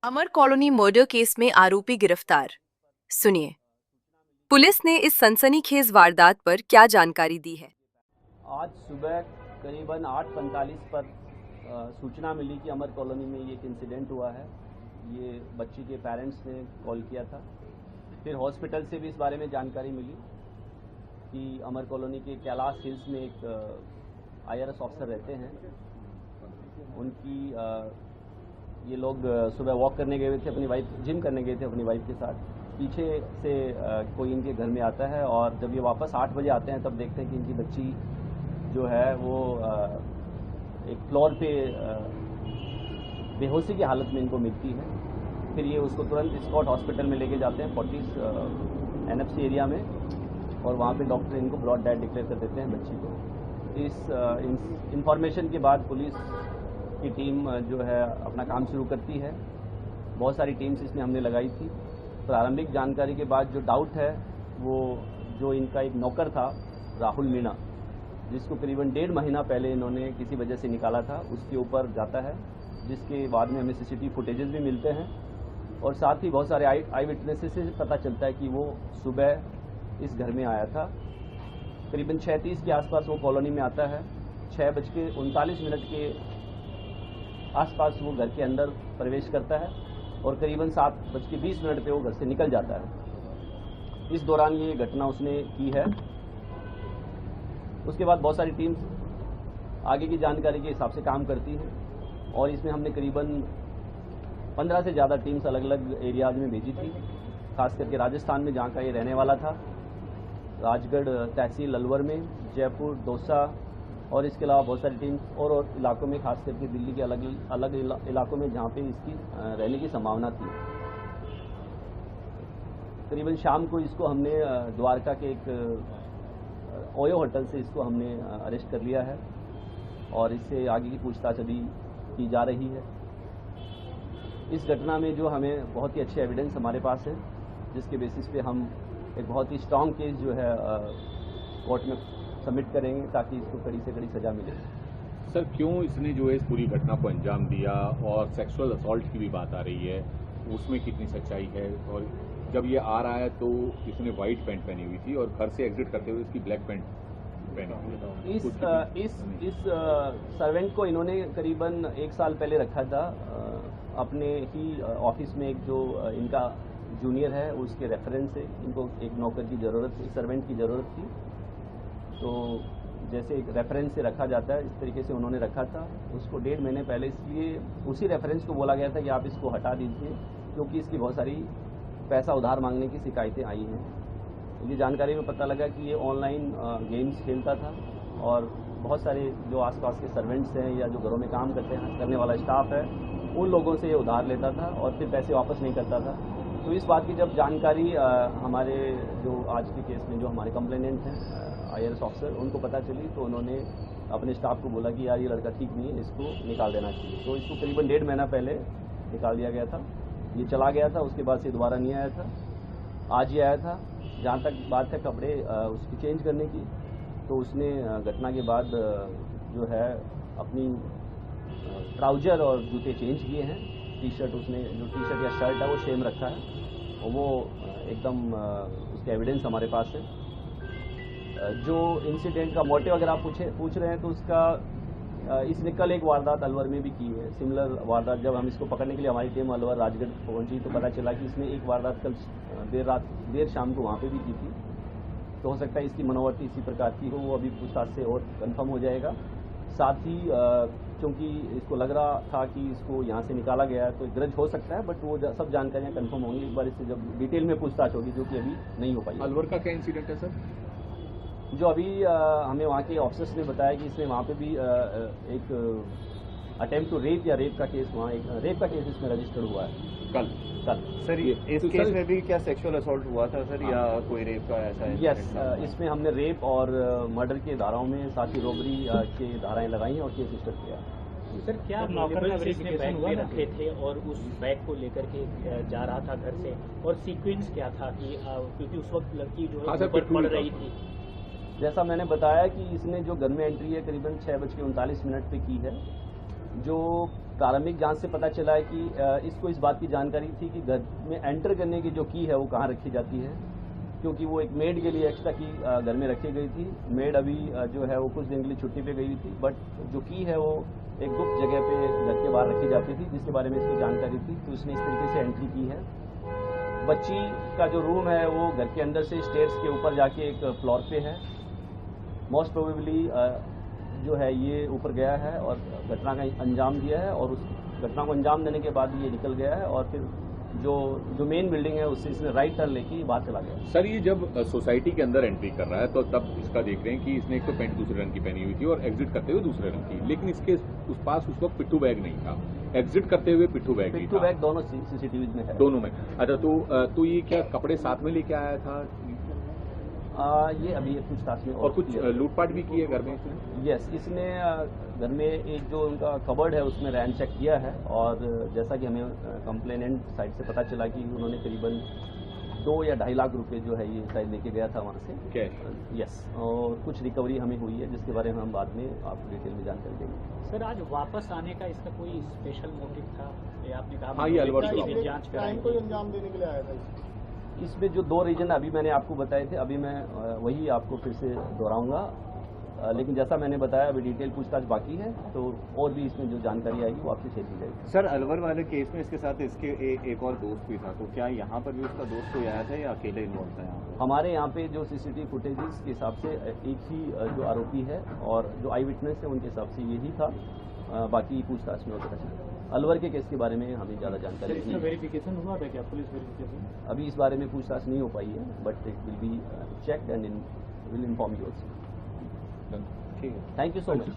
अमर colony murder case में आरोपी गिरफ्तार। सुनिए, पुलिस ने इस सनसनीखेज वारदात पर क्या जानकारी दी है। आज सुबह करीबन 8:45 पर सूचना मिली कि अमर कॉलोनी में ये एक इंसिडेंट हुआ है। ये बच्ची के पेरेंट्स ने कॉल किया था। फिर हॉस्पिटल से भी इस बारे में जानकारी मिली कि अमर कॉलोनी के कैलाश हिल्स में एक IRS ऑफिसर रहते हैं। उनकी ये लोग सुबह वॉक करने गए थे, अपनी वाइफ जिम करने गए थे अपनी वाइफ के साथ। पीछे से कोई इनके घर में आता है और जब ये वापस 8 बजे आते हैं तब देखते हैं कि इनकी बच्ची जो है वो एक फ्लोर पे बेहोशी की हालत में इनको मिलती है। फिर ये उसको तुरंत स्कॉट हॉस्पिटल में लेके जाते हैं 40 NFC एरिया में, और वहाँ पे डॉक्टर इनको ब्रॉड डेड डिक्लेयर कर देते हैं बच्ची को। इस इंफॉर्मेशन के बाद पुलिस की टीम जो है अपना काम शुरू करती है। बहुत सारी टीम्स इसमें हमने लगाई थी। प्रारंभिक जानकारी के बाद जो डाउट है वो जो इनका एक नौकर था राहुल मीणा, जिसको करीबन 1.5 महीना पहले इन्होंने किसी वजह से निकाला था, उसके ऊपर जाता है, जिसके बाद में हमें CCTV फुटेजेस भी मिलते हैं। और साथ ही बहुत सारे आई विटनेसेस से पता चलता है कि वो सुबह इस घर में आया था। करीबन 6:30 के आसपास वो कॉलोनी में आता है। 6:39 के आसपास वो घर के अंदर प्रवेश करता है और करीबन 7:20 पे वो घर से निकल जाता है। इस दौरान ये घटना उसने की है। उसके बाद बहुत सारी टीम्स आगे की जानकारी के हिसाब से काम करती हैं और इसमें हमने करीबन 15 से ज़्यादा टीम्स अलग अलग एरियाज में भेजी थी, खास करके राजस्थान में जहाँ का ये रहने वाला था, राजगढ़ तहसील अलवर में, जयपुर, दौसा, और इसके अलावा बहुत सारी टीम्स और इलाकों में, खास करके दिल्ली के अलग अलग इलाकों में जहाँ पे इसकी रहने की संभावना थी। करीबन शाम को इसको हमने द्वारका के एक ओयो होटल से इसको हमने अरेस्ट कर लिया है और इससे आगे की पूछताछ अभी की जा रही है। इस घटना में जो हमें बहुत ही अच्छे एविडेंस हमारे पास है, जिसके बेसिस पे हम एक बहुत ही स्ट्रॉन्ग केस जो है कोर्ट में सबमिट करेंगे ताकि इसको कड़ी से कड़ी सजा मिले। सर, क्यों इसने जो है इस पूरी घटना को अंजाम दिया, और सेक्सुअल असॉल्ट की भी बात आ रही है, उसमें कितनी सच्चाई है? और जब ये आ रहा है तो इसने वाइट पैंट पहनी हुई थी और घर से एग्जिट करते हुए इसकी ब्लैक पैंट पहनी हुई थी। इस सर्वेंट को इन्होंने करीबन 1 साल पहले रखा था अपने ही ऑफिस में। एक जो इनका जूनियर है उसके रेफरेंस से इनको एक नौकर की ज़रूरत थी, सर्वेंट की ज़रूरत थी, तो जैसे एक रेफरेंस से रखा जाता है इस तरीके से उन्होंने रखा था उसको 1.5 महीने पहले। इसलिए उसी रेफरेंस को बोला गया था कि आप इसको हटा दीजिए, क्योंकि इसकी बहुत सारी पैसा उधार मांगने की शिकायतें आई हैं। ये जानकारी में पता लगा कि ये ऑनलाइन गेम्स खेलता था और बहुत सारे जो आसपास के सर्वेंट्स हैं या जो घरों में काम करने वाला स्टाफ है, उन लोगों से ये उधार लेता था और फिर पैसे वापस नहीं करता था। तो इस बात की जब जानकारी हमारे जो आज के केस में जो हमारे कंप्लेनेंट हैं IRS ऑफिसर, उनको पता चली, तो उन्होंने अपने स्टाफ को बोला कि यार ये लड़का ठीक नहीं है, इसको निकाल देना चाहिए। तो इसको करीबन 1.5 महीना पहले निकाल दिया गया था। ये चला गया था, उसके बाद से दोबारा नहीं आया था। आज ही आया था। जहाँ तक बात है कपड़े उसकी चेंज करने की, तो उसने घटना के बाद जो है अपनी ट्राउजर और जूते चेंज किए हैं। टी-शर्ट उसने जो टी-शर्ट या शर्ट है वो सेम रखा है और वो एकदम उसके एविडेंस हमारे पास है। जो इंसिडेंट का मोटिव अगर आप पूछ रहे हैं तो उसका इसने कल एक वारदात अलवर में भी की है, सिमिलर वारदात। जब हम इसको पकड़ने के लिए हमारी टीम अलवर राजगढ़ पहुंची तो पता चला कि इसने एक वारदात कल देर शाम को वहाँ पे भी की थी। तो हो सकता है इसकी मनोवृत्ति इसी प्रकार की हो, वो अभी पूछताछ से और कंफर्म हो जाएगा। साथ ही क्योंकि इसको लग रहा था कि इसको यहाँ से निकाला गया है तो ग्रज हो सकता है, बट वो सब जानकारियाँ कंफर्म होंगी एक बार इससे जब डिटेल में पूछताछ होगी, जो कि अभी नहीं हो पाई। अलवर का क्या इंसिडेंट है सर? जो अभी हमें वहाँ के ऑफिसर्स ने बताया कि इसमें वहाँ पे भी एक अटेम्प्ट टू रेप या रेप का केस, वहाँ एक रेप का केस इसमें रजिस्टर्ड हुआ है कल। सर, इस केस में भी क्या सेक्सुअल असॉल्ट हुआ था सर, या कोई रेप का ऐसा है? यस, इसमें हमने रेप और मर्डर के धाराओं में, साथ ही रॉबरी के धाराएं लगाई हैं और केस रजिस्टर किया। सर, क्या नौकर ने बैग में रखे थे और उस बैग को लेकर के जा रहा था घर से, और सीक्वेंस क्या था कि क्योंकि उस वक्त लड़की जो है ऊपर पड़ रही थी? जैसा मैंने बताया कि इसने जो घर में एंट्री है करीबन 6:39 पे की है। जो प्रारंभिक जांच से पता चला है कि इसको इस बात की जानकारी थी कि घर में एंटर करने की जो की है वो कहाँ रखी जाती है, क्योंकि वो एक मेड के लिए एक्स्ट्रा की घर में रखी गई थी। मेड अभी जो है वो कुछ दिन के लिए छुट्टी पे गई हुई थी, बट जो की है वो एक गुप्त जगह पे घर के बाहर रखी जाती थी, जिसके बारे में इसको जानकारी थी। तो उसने इस तरीके से एंट्री की है। बच्ची का जो रूम है वो घर के अंदर से स्टेयर्स के ऊपर जाके एक फ्लोर पे है। मोस्ट प्रोबेबली जो है ये ऊपर गया है और घटना का अंजाम दिया है, और उस घटना को अंजाम देने के बाद ये निकल गया है, और फिर जो मेन बिल्डिंग है उससे इसने राइट टर्न लेके बाहर चला गया। सर, ये जब सोसाइटी के अंदर एंट्री कर रहा है तो तब इसका देख रहे हैं कि इसने एक तो पैंट दूसरे रंग की पहनी हुई थी और एग्जिट करते हुए दूसरे रंग की, लेकिन इसके उस पास उस वक्त पिट्ठू बैग नहीं था। एग्जिट करते हुए पिट्ठू बैग नहीं था। पिट्ठू बैग दोनों सीसीटीवी में है। दोनों में। अच्छा, तो ये क्या कपड़े साथ में लेके आया था? ये अभी पूछताछ में। और कुछ लूटपाट भी की है घर में इसने? यस, इसने घर में एक जो उनका कबर्ड है उसमें रैन चेक किया है, और जैसा कि हमें कंप्लेनेंट साइड से पता चला कि उन्होंने करीबन 2 या 2.5 लाख रुपए जो है ये शायद लेके गया था वहाँ से कैश। यस, और कुछ रिकवरी हमें हुई है, जिसके बारे में हम बाद में आपको डिटेल में जानकारी देंगे। सर, आज वापस आने का इसका कोई स्पेशल मोटिव था? ये आपने कहा हाँ, ये अलवर में जांच कराई को अंजाम देने के लिए आया था। इसमें जो 2 रीजन अभी मैंने आपको बताए थे, अभी मैं वही आपको फिर से दोहराऊंगा, लेकिन जैसा मैंने बताया अभी डिटेल पूछताछ बाकी है, तो और भी इसमें जो जानकारी आएगी वो आपसे शेयर की जाएगी। सर, अलवर वाले केस में इसके साथ इसके एक और दोस्त भी था, तो क्या यहाँ पर भी उसका दोस्त कोई आया था या अकेले इन्वॉल्व था यहाँ पर? हमारे यहाँ पे जो सीसीटीवी फुटेजेस के हिसाब से एक ही जो आरोपी है और जो आई विटनेस है उनके हिसाब से यही था। बाकी पूछताछ में होता है। अलवर के केस के बारे में हमें ज़्यादा जानकारी नहीं है। वेरिफिकेशन हुआ था क्या, पुलिस वेरिफिकेशन? अभी इस बारे में पूछताछ नहीं हो पाई है, but it will be checked and will inform you also. ठीक है, थैंक यू सो मच।